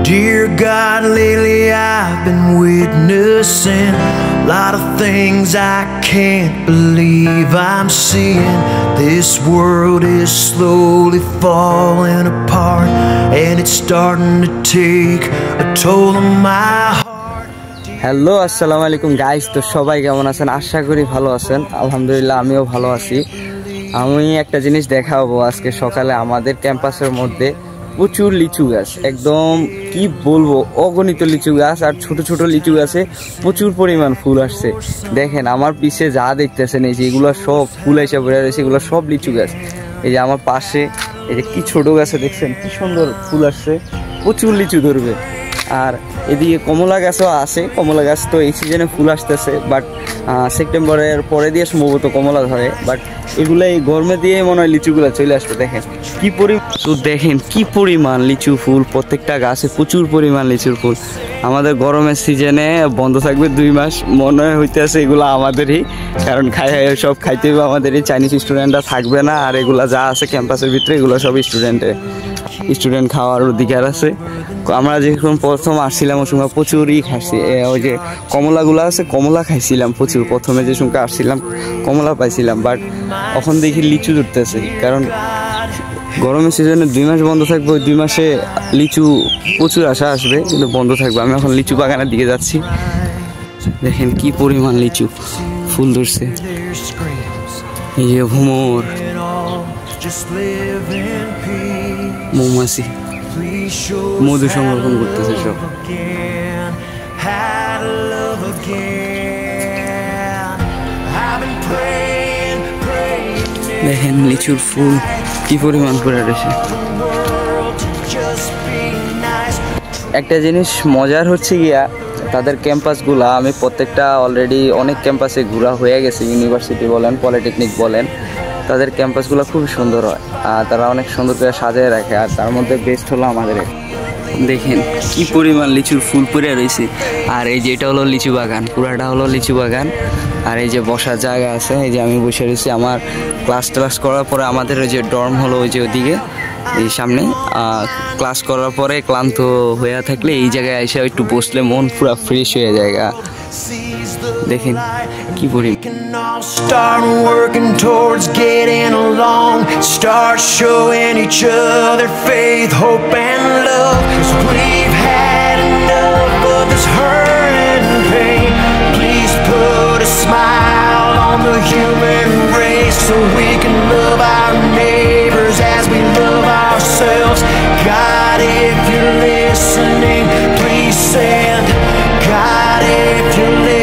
Dear God, lately I've been witnessing a lot of things I can't believe I'm seeing. This world is slowly falling apart, and it's starting to take a toll on my heart. Hello আসসালামু আলাইকুম guys, তো সবাই কেমন আছেন? আশা করি ভালো আছেন। আলহামদুলিল্লাহ আমিও ভালো আছি। আমি একটা জিনিস দেখাবো আজকে সকালে। আমাদের ক্যাম্পাসের মধ্যে প্রচুর লিচু গাছ, একদম কি বলবো, অগণিত লিচু গাছ আর ছোট ছোট লিচু গাছে প্রচুর পরিমাণ ফুল আসছে। দেখেন আমার পিছে যা দেখতেছেন, এই যে এগুলো সব ফুল এসে বেড়ে রয়েছে, এগুলো সব লিচু গাছ। এই যে আমার পাশে এই যে কি ছোট গাছে দেখছেন কি সুন্দর ফুল আসছে, প্রচুর লিচু ধরবে। আর এদিকে কমলা গাছও আছে, কমলা গাছ তো এই সিজনে ফুল আসতেছে, বাট সেপ্টেম্বরের পরে দিয়ে সম্ভবত কমলা ধরে। বাট এগুলো এই গরমে দিয়ে মনে হয় লিচুগুলো চলে আসবে। দেখেন কি পরিমাণ লিচু ফুল, প্রত্যেকটা গাছে প্রচুর পরিমাণ লিচুর ফুল। আমাদের গরমের সিজনে বন্ধ থাকবে 2 মাস, মনে হইতেছে এগুলো আমাদেরই, কারণ সব খাইতে হবে আমাদেরই। চাইনিজ স্টুডেন্টরা থাকবে না, আর এগুলো যা আছে ক্যাম্পাসের ভিতরে এগুলো সব স্টুডেন্ট খাওয়ার অধিকার আছে। আমরা যখন প্রথম আসছিলাম ওই সময় প্রচুরই খাইছি, ওই যে কমলাগুলো আছে, কমলা খাইছিলাম প্রচুর। প্রথমে যে সময় আসছিলাম কমলা পাইছিলাম, বাট এখন দেখি লিচু ধরতেছে, কারণ গরমের সিজনে 2 মাস বন্ধ থাকবে। ওই 2 মাসে লিচু প্রচুর আশা আসবে, কিন্তু বন্ধ থাকবে। আমি এখন লিচু বাগানের দিকে যাচ্ছি। দেখেন কি পরিমাণ লিচু ফুল ধরছে। এই যে ভ্রমর, মৌমাছি মধু সংরক্ষণ করতেছে সব। দেখেন লিচুর ফুল কি পরিমাণ করে রয়েছে। একটা জিনিস মজার হচ্ছে গিয়া, তাদের ক্যাম্পাসগুলা আমি প্রত্যেকটা অলরেডি অনেক ক্যাম্পাসে ঘোরা হয়ে গেছে, ইউনিভার্সিটি বলেন পলিটেকনিক বলেন, তাদের ক্যাম্পাসগুলো খুব সুন্দর হয় আর তারা অনেক সুন্দর করে সাজিয়ে রাখে। আর তার মধ্যে বেস্ট হলো আমাদের। দেখেন কি পরিমাণ লিচুর ফুল পড়ে রয়েছে। আর এই যে এটা হলো লিচু বাগান, পুরাটা হলো লিচু বাগান। আর এই যে বসার জায়গা আছে, এই যে আমি বসে রয়েছি। আমার ক্লাস করার পরে আমাদের ওই যে ডর্ম হলো ওই যে ওদিকে এই সামনে। ক্লাস করার পরে ক্লান্ত হয়ে থাকলে এই জায়গায় এসে একটু বসলে মন পুরো ফ্রেশ হয়ে যায়। দেখেন কি পরিমাণ। Start working towards getting along. Start showing each other faith, hope, and love. 'Cause we've had enough of this hurt and pain. Please put a smile on the human race, so we can love our neighbors as we love ourselves. God, if you're listening, please send. God, if you're listening,